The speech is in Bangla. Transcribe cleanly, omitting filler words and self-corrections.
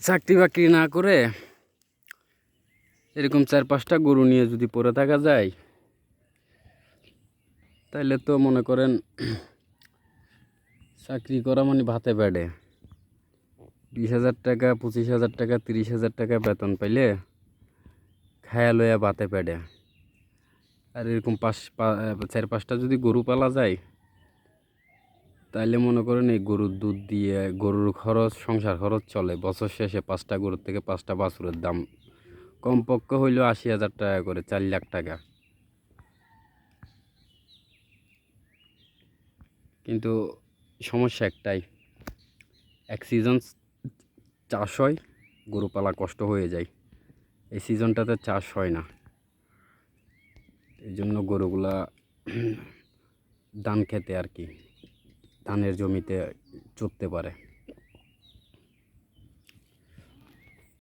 চাকরি বাকরি না করে এরকম 4-5টা গরু নিয়ে যদি পড়ে থাকা যায়, তাহলে তো মনে করেন চাকরি করা মানে ভাতে বেড়ে 20,000 টাকা, 25,000 টাকা, 30,000 টাকা বেতন পাইলে খায়া লইয়া ভাতে পেড়ে। আর এরকম 4-5টা যদি গরু পালা যায়, তাইলে মনে করেন এই গরুর দুধ দিয়ে গরুর খরচ, সংসার খরচ চলে। বছর শেষে 5টা গরুর থেকে 5টা বাছুরের দাম কমপক্ষে হইলেও 80,000 টাকা করে, 4 লাখ টাকা। কিন্তু সমস্যা একটাই, এক সিজন চাষ হয়, গরু পালা কষ্ট হয়ে যায়। এই সিজনটাতে চাষ হয় না, এই জন্য গরুগুলা ধান খেতে আর কি, ধানের জমিতে চড়তে পারে।